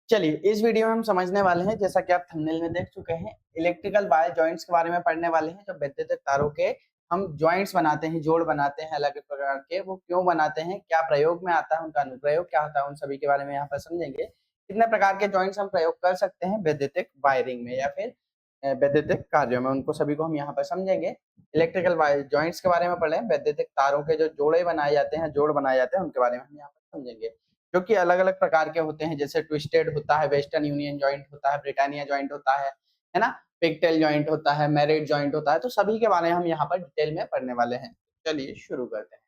चलिए, इस वीडियो में हम समझने वाले हैं, जैसा कि आप थंबनेल में देख चुके हैं, इलेक्ट्रिकल वायर जॉइंट्स के बारे में पढ़ने वाले हैं। जो वैद्युतिक तारों के हम जॉइंट्स बनाते हैं, जोड़ बनाते हैं अलग प्रकार के, वो क्यों बनाते हैं, क्या प्रयोग में आता है, उनका अनुप्रयोग क्या होता है, उन सभी के बारे में यहाँ पर समझेंगे। कितने प्रकार के जॉइंट्स हम प्रयोग कर सकते हैं वैद्युतिक वायरिंग में या फिर वैद्युतिक कार्यों में, उनको सभी को हम यहाँ पर समझेंगे। इलेक्ट्रिकल वायर जॉइंट्स के बारे में पढ़े, वैद्युतिक तारों के जो जोड़े बनाए जाते हैं, जोड़ बनाए जाते हैं, उनके बारे में हम यहाँ पर समझेंगे। जो कि अलग-अलग प्रकार के होते हैं, जैसे ट्विस्टेड होता है, वेस्टर्न यूनियन जॉइंट होता है, ब्रिटानिया जॉइंट होता है ना? पिगटेल जॉइंट होता है, मेरिट जॉइंट होता है, तो सभी के बारे में हम यहाँ पर डिटेल में पढ़ने वाले हैं। चलिए शुरू करते हैं।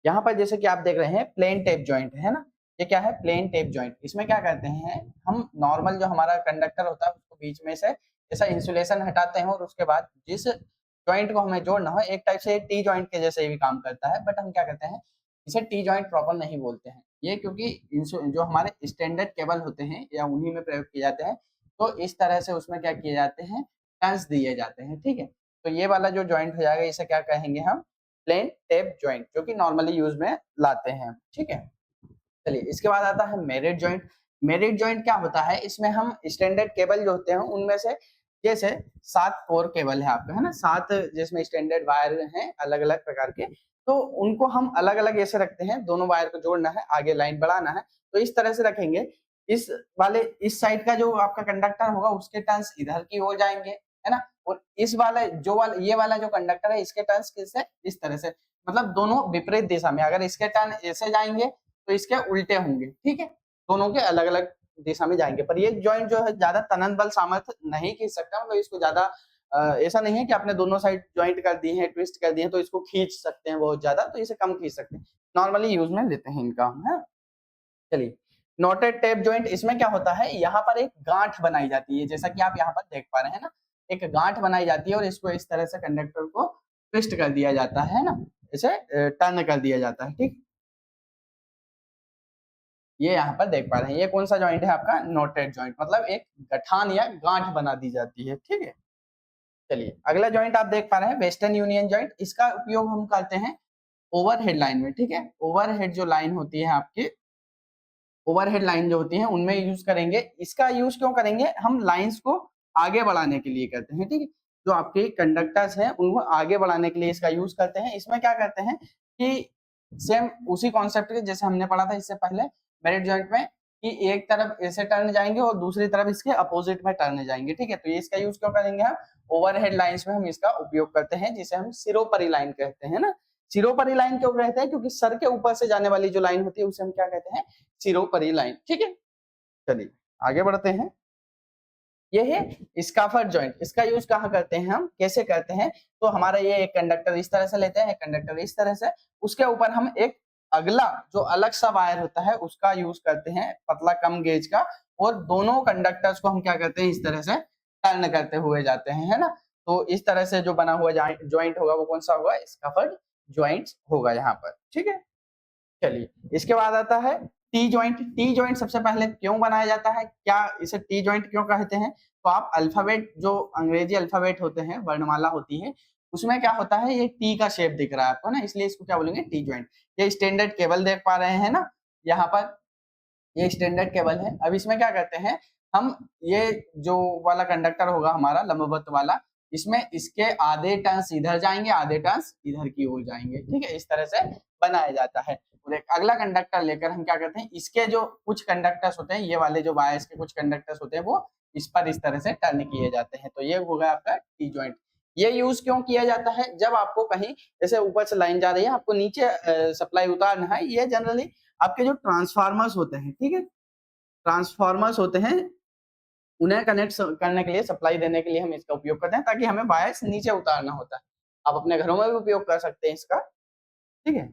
यहाँ पर जैसे कि आप देख रहे हैं प्लेन टेप जॉइंट है ना? ये क्या है? Plain tape joint. इसमें क्या करते हैं हम, नॉर्मल जो हमारा कंडक्टर होता है उसको बीच में से ऐसा इंसुलेशन हटाते हैं और उसके बाद जिस जॉइंट को हमें जोड़ना हो, एक टाइप से टी जॉइंट के जैसे भी काम करता है, बट हम क्या करते हैं इसे टी जॉइंट प्रॉपर नहीं बोलते हैं। ये क्योंकि जो हमारे स्टैंडर्ड केबल होते हैं या उन्हीं में प्रयोग किए जाते हैं, तो इस तरह से उसमें क्या किए जाते हैं, टर्न्स दिए जाते हैं, ठीक है? तो ये वाला जो जॉइंट हो जाएगा इसे क्या कहेंगे हम, प्लेन टेप जॉइंट, जो कि नॉर्मली यूज में लाते हैं, ठीक है। चलिए इसके बाद आता है मेरिट जॉइंट। मेरिट जॉइंट क्या होता है, इसमें हम स्टैंडर्ड केबल जो होते हैं उनमें से, जैसे 7 कोर केबल है आपका, है ना, 7 जिसमें स्टैंडर्ड वायर हैं अलग अलग प्रकार के, तो उनको हम अलग अलग ऐसे रखते हैं। दोनों वायर को जोड़ना है, आगे लाइन बढ़ाना है, तो इस तरह से रखेंगे। इस वाले इस साइड का जो आपका कंडक्टर होगा उसके टर्न्स इधर की ओर जाएंगे, है ना, और इस वाले ये वाला जो कंडक्टर है इसके टर्न्स किससे, इस तरह से, मतलब दोनों विपरीत दिशा में। अगर इसके टर्न ऐसे जाएंगे तो इसके उल्टे होंगे, ठीक है, दोनों के अलग अलग दिशा में जाएंगे। पर ये जॉइंट जो है ज्यादा तनन बल सामर्थ्य नहीं खींच सकता, मतलब इसको ज्यादा ऐसा नहीं है कि आपने दोनों साइड ज्वाइंट कर दी है, ट्विस्ट कर दी है, तो इसको खींच सकते हैं बहुत ज्यादा, तो इसे कम खींच सकते हैं, नॉर्मली यूज में लेते हैं इनका हम, है। चलिए, नोटेड टेप जॉइंट, इसमें क्या होता है, यहाँ पर एक गांठ बनाई जाती है, जैसा कि आप यहाँ पर देख पा रहे हैं ना, एक गांठ बनाई जाती है और इसको इस तरह से कंडक्टर को ट्विस्ट कर दिया जाता है ना, इसे टर्न कर दिया जाता है, ठीक। ये यहाँ पर देख पा रहे हैं, ये कौन सा जॉइंट है आपका, नोटेड जॉइंट, मतलब एक गठान या गांठ बना दी जाती है, ठीक है। चलिए अगला जॉइंट आप देख पा रहे हैं वेस्टर्न यूनियन जॉइंट। इसका उपयोग हम करते हैं ओवरहेड लाइन में, ठीक है। ओवरहेड जो लाइन होती है आपकी, ओवरहेड लाइन जो होती है उनमें यूज करेंगे। इसका यूज क्यों करेंगे, हम लाइंस को आगे बढ़ाने के लिए करते हैं, ठीक है। जो आपके कंडक्टर्स हैं उनको आगे बढ़ाने के लिए इसका यूज करते हैं। इसमें क्या करते हैं कि सेम उसी कॉन्सेप्ट के जैसे हमने पढ़ा था इससे पहले मेरिट जॉइंट में, कि एक तरफ ऐसे टर्न जाएंगे और दूसरी तरफ इसके अपोजिट में टर्न जाएंगे, ठीक है। तो ये इसका यूज क्यों करेंगे हम, ओवरहेड लाइंस में हम इसका उपयोग करते हैं, जिसे हम सिरोपरी लाइन कहते हैं ना। सिरोपरी लाइन क्यों कहते हैं, क्योंकि सर के ऊपर से जाने वाली जो लाइन होती है उसे हम क्या कहते हैं, सिरोपरी लाइन, ठीक है। चलिए आगे बढ़ते हैं। ये है स्काफर जॉइंट। इसका यूज कहाँ करते हैं हम, कैसे करते हैं, तो हमारा ये एक कंडक्टर इस तरह से लेते हैं, एक कंडक्टर इस तरह से, उसके ऊपर हम एक अगला जो अलग सा वायर होता है उसका यूज करते हैं, पतला कम गेज का, और दोनों कंडक्टर्स को हम क्या करते हैं, इस तरह से टर्न करते हुए जाते हैं, है ना। तो इस तरह से जो बना हुआ जॉइंट होगा वो कौन सा होगा, स्काफर जॉइंट होगा यहाँ पर, ठीक है। चलिए इसके बाद आता है टी जॉइंट। टी जॉइंट सबसे पहले क्यों बनाया जाता है, क्या इसे टी जॉइंट क्यों कहते हैं, तो आप अल्फाबेट, जो अंग्रेजी अल्फाबेट होते हैं, वर्णमाला होती है, उसमें क्या होता है, ये टी का शेप दिख रहा है आपको ना, इसलिए इसको क्या बोलेंगे, टी जॉइंट। ये स्टैंडर्ड केबल देख पा रहे हैं ना, यहाँ पर ये स्टैंडर्ड केबल है। अब इसमें क्या करते हैं हम, ये जो वाला कंडक्टर होगा हमारा लंबवत वाला, इसमें इसके आधे टर्न्स इधर जाएंगे, आधे टर्न्स इधर की ओर जाएंगे, ठीक है, इस तरह से बनाया जाता है। और एक अगला कंडक्टर लेकर हम क्या करते हैं, इसके जो कुछ कंडक्टर्स होते हैं, ये वाले जो वायर्स के कुछ कंडक्टर्स होते हैं, वो इस पर इस तरह से टर्न किए जाते हैं, तो ये होगा आपका टी जॉइंट। ये यूज क्यों किया जाता है, जब आपको कहीं जैसे ऊपर से लाइन जा रही है, आपको नीचे सप्लाई उतारना है, ये जनरली आपके जो ट्रांसफार्मर्स होते हैं, ठीक है, ट्रांसफार्मर्स होते हैं, उन्हें कनेक्ट करने के लिए, सप्लाई देने के लिए हम इसका उपयोग करते हैं, ताकि हमें वायर्स नीचे उतारना होता है। आप अपने घरों में भी उपयोग कर सकते हैं इसका, ठीक है।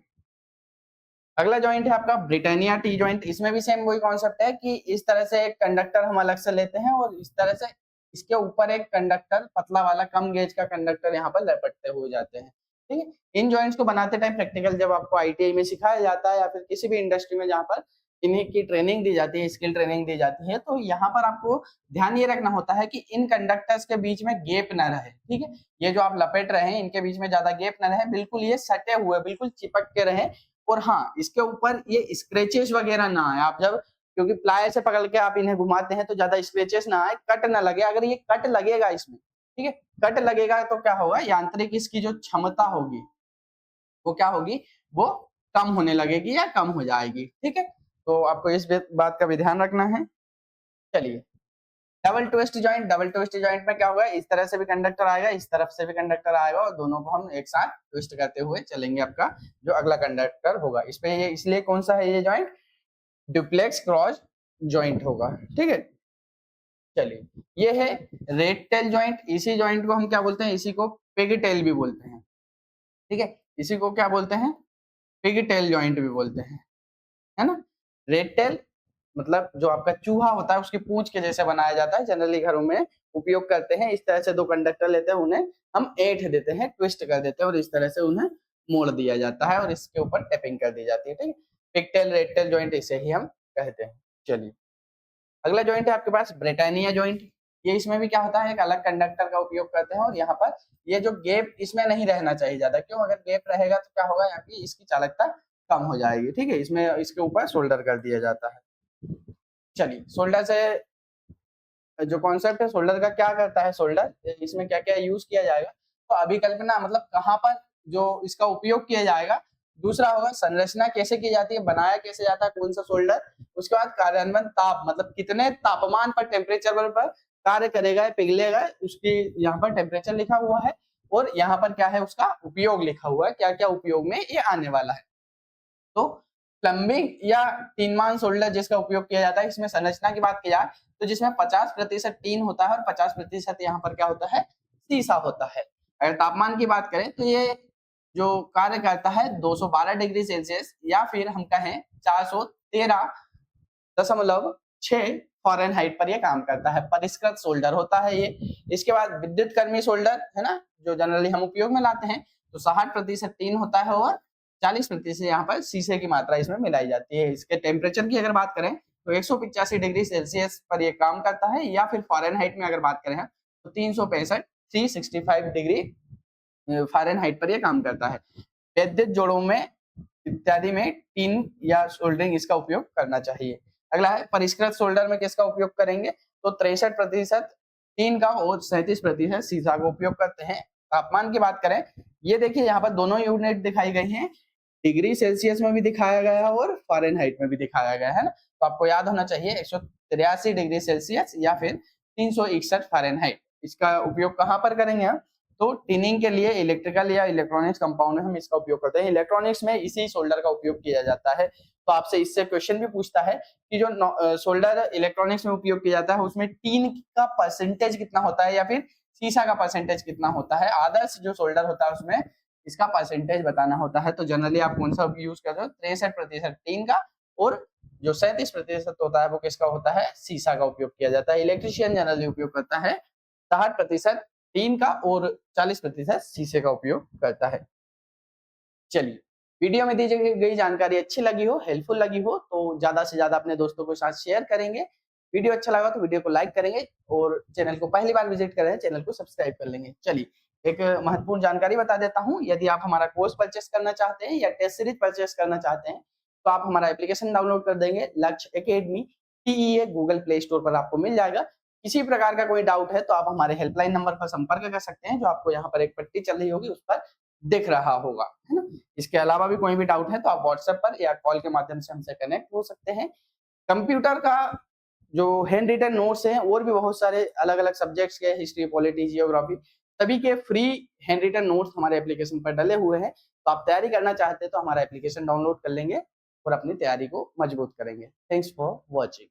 अगला जॉइंट है आपका ब्रिटानिया टी जॉइंट। इसमें भी सेम वही कॉन्सेप्ट है कि इस तरह से एक कंडक्टर हम अलग से लेते हैं और इस तरह से इसके ऊपर एक कंडक्टर, पतला वाला कम गेज का कंडक्टर यहाँ पर लपटते हुए जाते हैं, ठीक है। इन जॉइंट्स को बनाते टाइम प्रैक्टिकल जब आपको आईटीआई में सिखाया जाता है या फिर किसी भी इंडस्ट्री में जहाँ पर इन्हीं की ट्रेनिंग दी जाती है, स्किल ट्रेनिंग दी जाती है, तो यहाँ पर आपको ध्यान ये रखना होता है कि इन कंडक्टर्स के बीच में गैप न रहे, ठीक है। ये जो आप लपेट रहे हैं इनके बीच में ज्यादा गैप न रहे, बिल्कुल ये सटे हुए, बिल्कुल चिपक के रहे। और हाँ, इसके ऊपर ये स्क्रैचेस वगैरह ना आए। आप जब क्योंकि प्लायर से पकड़ के आप इन्हें घुमाते हैं तो ज्यादा स्क्रेचेस ना आए, कट ना लगे। अगर ये कट लगेगा इसमें, ठीक है, कट लगेगा तो क्या होगा, यांत्रिक इसकी जो क्षमता होगी वो क्या होगी, वो कम होने लगेगी या कम हो जाएगी। ठीक है, तो आपको इस बात का भी ध्यान रखना है। चलिए, double twist joint, double twist joint में क्या होगा, इस तरह से भी कंडक्टर आएगा, इस तरफ से भी कंडक्टर आएगा और दोनों को हम एक साथ ट्विस्ट करते हुए चलेंगे। आपका जो अगला कंडक्टर होगा इस पे, ये इसलिए कौन सा है ये जॉइंट, डुप्लेक्स क्रॉस जॉइंट होगा। ठीक है, चलिए, ये है रेड टेल जॉइंट। इसी जॉइंट को हम क्या बोलते हैं, इसी को पिग टेल भी बोलते हैं। ठीक है, इसी को क्या बोलते हैं, पिग टेल जॉइंट भी बोलते हैं, है ना। रेड टेल मतलब जो आपका चूहा होता है उसकी पूंछ के जैसे बनाया जाता है, जनरली घरों में उपयोग करते हैं। इस तरह से दो कंडक्टर लेते हैं, उन्हें हम ऐंठ देते हैं, ट्विस्ट कर देते हैं और इस तरह से उन्हें मोड़ दिया जाता है और इसके ऊपर टेपिंग कर दी जाती है। ठीक है, पिगटेल रेड टेल जॉइंट इसे ही हम कहते हैं। चलिए, अगला जॉइंट है आपके पास ब्रिटानिया जॉइंट। ये इसमें भी क्या होता है, एक अलग कंडक्टर का उपयोग करते हैं और यहाँ पर ये जो गैप इसमें नहीं रहना चाहिए ज्यादा, क्यों, अगर गैप रहेगा तो क्या होगा, यहाँ की इसकी चालकता कम हो जाएगी। ठीक है, इसमें इसके ऊपर शोल्डर कर दिया जाता है। चलिए, शोल्डर से जो कॉन्सेप्ट है शोल्डर का, क्या करता है शोल्डर, इसमें क्या क्या यूज किया जाएगा, तो अभिकल्पना मतलब कहाँ पर जो इसका उपयोग किया जाएगा। दूसरा होगा संरचना कैसे की जाती है, बनाया कैसे जाता है कौन सा शोल्डर। उसके बाद कार्यान्वयन ताप, मतलब कितने तापमान पर, टेम्परेचर पर कार्य करेगा, पिघलेगा, उसकी यहाँ पर टेम्परेचर लिखा हुआ है और यहाँ पर क्या है, उसका उपयोग लिखा हुआ है, क्या क्या उपयोग में ये आने वाला है। तो प्लम्बिंग या टीनमान शोल्डर जिसका उपयोग किया जाता है, इसमें संरचना की बात की जाए तो जिसमें 50% टीन होता है और 50% यहाँ पर क्या होता है, सीसा होता है। अगर तापमान की बात करें तो ये जो कार्य करता है 212 डिग्री सेल्सियस या फिर हम कहें 413.6 फ़ारेनहाइट पर ये काम करता है। परिष्कृत शोल्डर होता है ये। इसके बाद विद्युत कर्मी शोल्डर है ना, जो जनरली हम उपयोग में लाते हैं, तो 60% टीन होता है और 40% यहाँ पर शीशे की मात्रा इसमें मिलाई जाती है। इसके टेम्परेचर की अगर बात करें तो 185 डिग्री सेल्सियस पर ये काम करता है, या फिर फ़ारेनहाइट में अगर बात करें तो 365 डिग्री फ़ारेनहाइट पर ये काम करता है। विद्युत जोड़ों में इत्यादि में टीन या सोल्डरिंग इसका उपयोग करना चाहिए। अगला है परिष्कृत सोल्डर में किसका उपयोग करेंगे, तो 63% टीन का और 37% सीसा का उपयोग करते हैं। तापमान की बात करें, ये देखिए यहाँ पर दोनों यूनिट दिखाई गई हैं, डिग्री सेल्सियस में भी दिखाया गया है और फ़ारेनहाइट में भी दिखाया गया है ना। तो आपको याद होना चाहिए 183 डिग्री सेल्सियस या फिर 361 फ़ारेनहाइट। इसका उपयोग कहाँ पर करेंगे हम, तो टिनिंग के लिए इलेक्ट्रिकल या इलेक्ट्रॉनिक्स कंपाउंड में हम इसका उपयोग करते हैं। इलेक्ट्रॉनिक्स में इसी सोल्डर का उपयोग किया जाता है। तो आपसे इससे क्वेश्चन भी पूछता है कि जो सोल्डर इलेक्ट्रॉनिक्स में उपयोग किया जाता है उसमें टीन का परसेंटेज कितना होता है या फिर सीसा का परसेंटेज कितना होता है। आदर्श जो सोल्डर होता है उसमें इसका परसेंटेज बताना होता है। तो जनरली आप कौन सा यूज करते हो, 63% टीन का और जो 37% होता है वो किसका होता है, सीसा का उपयोग किया जाता है। इलेक्ट्रिशियन जनरली उपयोग करता है 60% टीन का और 40% शीशे का उपयोग करता है। चलिए, वीडियो में दी गई जानकारी अच्छी लगी हो, हेल्पफुल लगी हो तो ज्यादा से ज्यादा अपने दोस्तों के साथ शेयर करेंगे। वीडियो अच्छा लगा तो वीडियो को लाइक करेंगे और चैनल को पहली बार विजिट कर रहे हैं चैनल को सब्सक्राइब कर लेंगे। चलिए, एक महत्वपूर्ण जानकारी बता देता हूँ, यदि आप हमारा कोर्स परचेस करना चाहते हैं या टेस्ट सीरीज परचेस करना चाहते हैं तो आप हमारा एप्लीकेशन डाउनलोड कर देंगे, लक्ष्य academy TEA Google play store पर आपको मिल जाएगा। किसी प्रकार का कोई डाउट है तो आप हमारे हेल्पलाइन नंबर पर संपर्क कर सकते हैं, जो आपको यहाँ पर एक पट्टी चल रही होगी उस पर दिख रहा होगा, है ना। इसके अलावा भी कोई भी डाउट है तो आप व्हाट्सएप पर या कॉल के माध्यम से हमसे कनेक्ट हो सकते हैं। कंप्यूटर का जो हैंड रिटन नोट्स हैं और भी बहुत सारे अलग अलग सब्जेक्ट्स के, हिस्ट्री, पॉलिटी, जियोग्राफी, सभी के फ्री हैंड रिटन नोट्स हमारे एप्लीकेशन पर डले हुए हैं। तो आप तैयारी करना चाहते हैं तो हमारा एप्लीकेशन डाउनलोड कर लेंगे और अपनी तैयारी को मजबूत करेंगे। Thanks for watching.